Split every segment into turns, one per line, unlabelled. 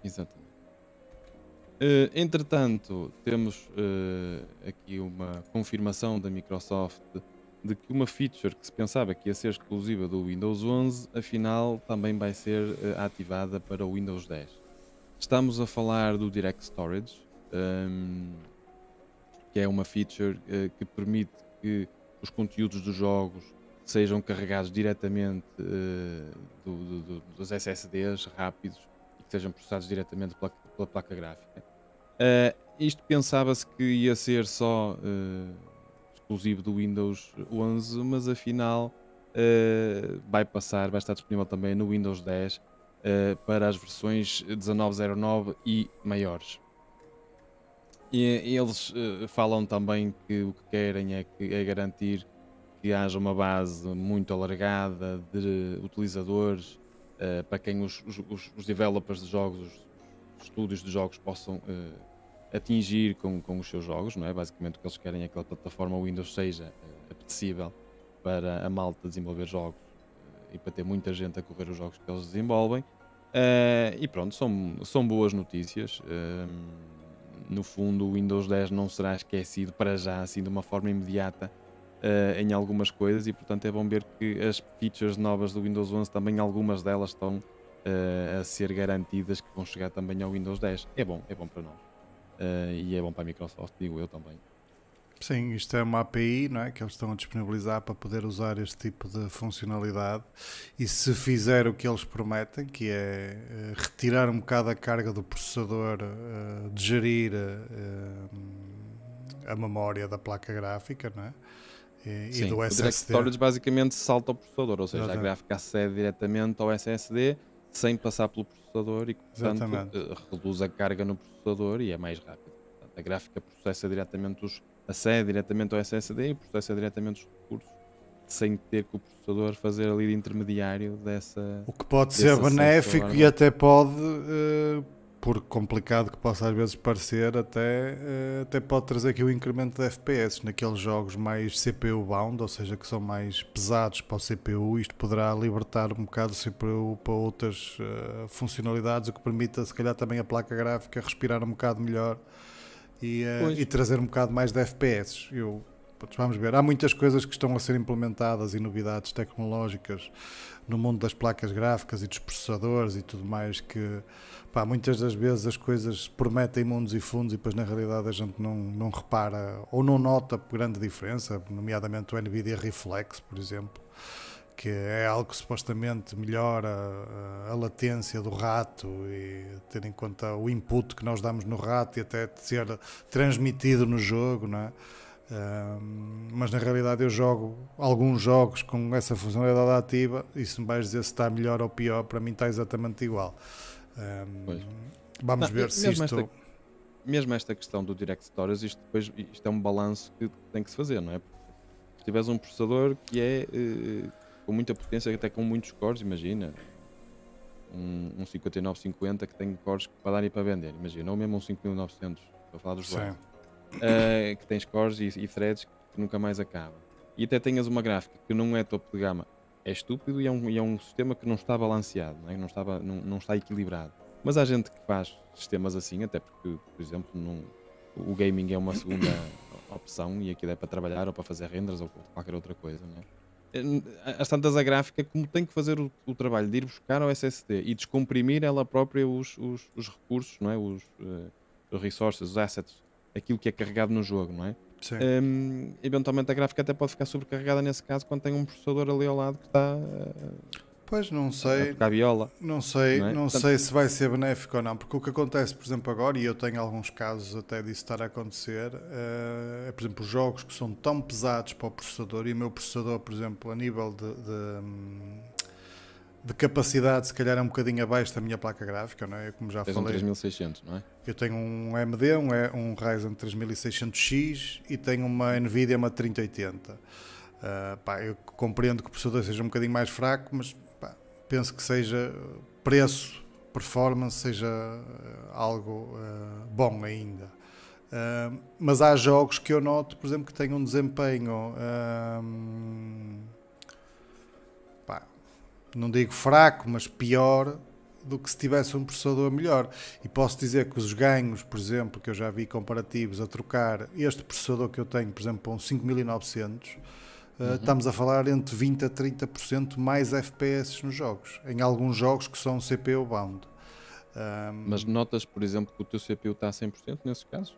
exatamente. Entretanto, temos aqui uma confirmação da Microsoft de que uma feature que se pensava que ia ser exclusiva do Windows 11, afinal também vai ser ativada para o Windows 10. Estamos a falar do Direct Storage, que é uma feature que permite que os conteúdos dos jogos sejam carregados diretamente dos SSDs rápidos e que sejam processados diretamente pela placa gráfica. Isto pensava-se que ia ser só exclusivo do Windows 11, mas afinal vai estar disponível também no Windows 10 para as versões 19.09 e maiores. E eles falam também que o que querem é garantir que haja uma base muito alargada de utilizadores para quem os developers de jogos, os estúdios de jogos possam atingir com os seus jogos, não é? Basicamente o que eles querem é que a plataforma Windows seja apetecível para a malta desenvolver jogos e para ter muita gente a correr os jogos que eles desenvolvem. E pronto, são boas notícias. No fundo, o Windows 10 não será esquecido para já, assim de uma forma imediata, em algumas coisas, e portanto é bom ver que as features novas do Windows 11 também, algumas delas estão a ser garantidas que vão chegar também ao Windows 10. É bom para nós. E é bom para a Microsoft, digo eu também.
Sim, isto é uma API, não é, que eles estão a disponibilizar para poder usar este tipo de funcionalidade, e se fizer o que eles prometem, que é retirar um bocado a carga do processador, de gerir a memória da placa gráfica, não é? E
Sim,
do
o Direct
SSD.
Storage basicamente salta ao processador, ou seja, a
Exatamente.
gráfica acede diretamente ao SSD sem passar pelo processador e que, portanto,
Exatamente.
reduz a carga no processador e é mais rápido. Portanto, a gráfica acede diretamente ao SSD e processa diretamente os recursos sem ter que o processador fazer ali de intermediário
O que pode ser
desse acesso ao
benéfico e
hardware.
até pode, por complicado que possa às vezes parecer, até pode trazer aqui o incremento de FPS naqueles jogos mais CPU bound, ou seja, que são mais pesados para o CPU. Isto poderá libertar um bocado o CPU para outras funcionalidades, o que permita se calhar também a placa gráfica respirar um bocado melhor e
Pois,
trazer um bocado mais de FPS. Vamos ver, há muitas coisas que estão a ser implementadas e novidades tecnológicas no mundo das placas gráficas e dos processadores e tudo mais que, pá, muitas das vezes as coisas prometem mundos e fundos e depois na realidade a gente não repara ou não nota grande diferença, nomeadamente o NVIDIA Reflex, por exemplo, que é algo que supostamente melhora a latência do rato e ter em conta o input que nós damos no rato e até ser transmitido no jogo, não é? Mas na realidade eu jogo alguns jogos com essa funcionalidade ativa e se me vais dizer se está melhor ou pior, para mim está exatamente igual.
pois.
Vamos
Não,
ver se
mesmo esta,
isto...
mesmo esta questão do Direct Storage, isto é um balanço que tem que se fazer, não é? Porque se tiveres um processador que é com muita potência, até com muitos cores, imagina, um 5950 que tem cores para dar e para vender, imagina, ou mesmo um 5900, estou a falar dos
Sim,
Ryzen, que tens cores e threads que nunca mais acabam. E até tenhas uma gráfica que não é topo de gama, é estúpido e é um sistema que não está balanceado, não está equilibrado. Mas há gente que faz sistemas assim, até porque, por exemplo, o gaming é uma segunda opção e aquilo é para trabalhar ou para fazer renders ou qualquer outra coisa, não é? Às tantas a gráfica, como tem que fazer o trabalho de ir buscar ao SSD e descomprimir ela própria os recursos, não é? Os resources, os assets, aquilo que é carregado no jogo, não é?
sim.
Eventualmente a gráfica até pode ficar sobrecarregada nesse caso quando tem um processador ali ao lado que está
Pois não
a
sei,
tocar viola,
não sei,
não é?
não
Portanto,
sei se vai ser benéfico ou não, porque o que acontece, por exemplo, agora, e eu tenho alguns casos até disso estar a acontecer, é, por exemplo, jogos que são tão pesados para o processador, e o meu processador, por exemplo, a nível de capacidade, se calhar é um bocadinho abaixo da minha placa gráfica, não é? Como já
tens um
falei,
3600, não é?
eu tenho um AMD, um Ryzen 3600X e tenho uma Nvidia, uma 3080. Pá, eu compreendo que o processador seja um bocadinho mais fraco, mas pá, penso que seja preço, performance, seja algo bom ainda. Mas há jogos que eu noto, por exemplo, que têm um desempenho, pá, não digo fraco, mas pior, do que se tivesse um processador melhor. E posso dizer que os ganhos, por exemplo, que eu já vi comparativos a trocar este processador que eu tenho, por exemplo, para um 5900, estamos a falar entre 20% a 30% mais FPS nos jogos, em alguns jogos que são CPU bound.
Mas notas, por exemplo, que o teu CPU está a 100% nesses casos?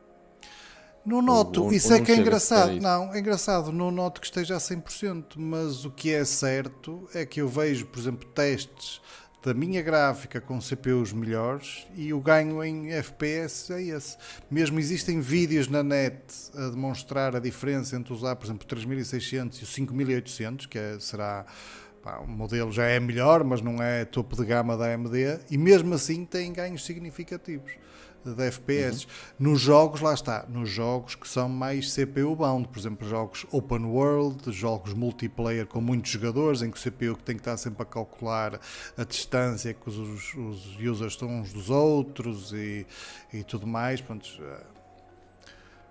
Não noto, isso
ou
é
não
que é
chega sequer a
engraçado.
isso?
Não, é engraçado, não noto que esteja a 100%, mas o que é certo é que eu vejo, por exemplo, testes da minha gráfica com CPUs melhores e o ganho em FPS é esse. Mesmo existem vídeos na net a demonstrar a diferença entre usar, por exemplo, o 3600 e o 5800, que será... Pá, o modelo já é melhor, mas não é topo de gama da AMD, e mesmo assim tem ganhos significativos de FPS. Nos jogos, lá está, nos jogos que são mais CPU bound, por exemplo, jogos open world, jogos multiplayer com muitos jogadores, em que o CPU que tem que estar sempre a calcular a distância que os users estão uns dos outros e tudo mais. Pronto,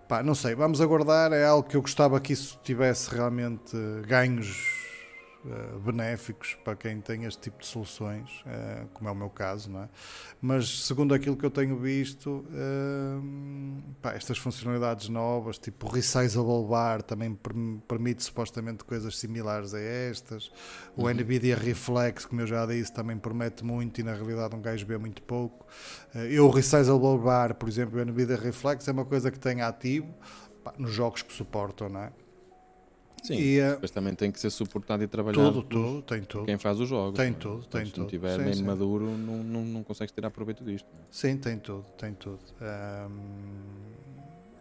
pá, não sei, vamos aguardar. É algo que eu gostava que isso tivesse realmente ganhos benéficos para quem tem este tipo de soluções, como é o meu caso, não é? Mas segundo aquilo que eu tenho visto, pá, estas funcionalidades novas, tipo o Resizable Bar, também permite supostamente coisas similares a estas. O NVIDIA Reflex, como eu já disse, também promete muito e na realidade um gajo vê muito pouco. O Resizable Bar, por exemplo, o NVIDIA Reflex é uma coisa que tem ativo, pá, nos jogos que suportam, não é?
Sim,
E,
depois também tem que ser suportado e trabalhado
tem tudo.
quem faz os jogos.
Tem
não é?
tudo,
Portanto,
tem
se não
tudo.
tiver
Sim,
bem
sim.
maduro, não consegues tirar proveito disto. Não é?
Sim, tem tudo, tem tudo.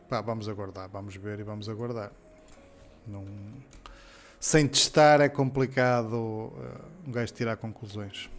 Pá, vamos aguardar, vamos ver e vamos aguardar. Não... Sem testar é complicado um gajo tirar conclusões.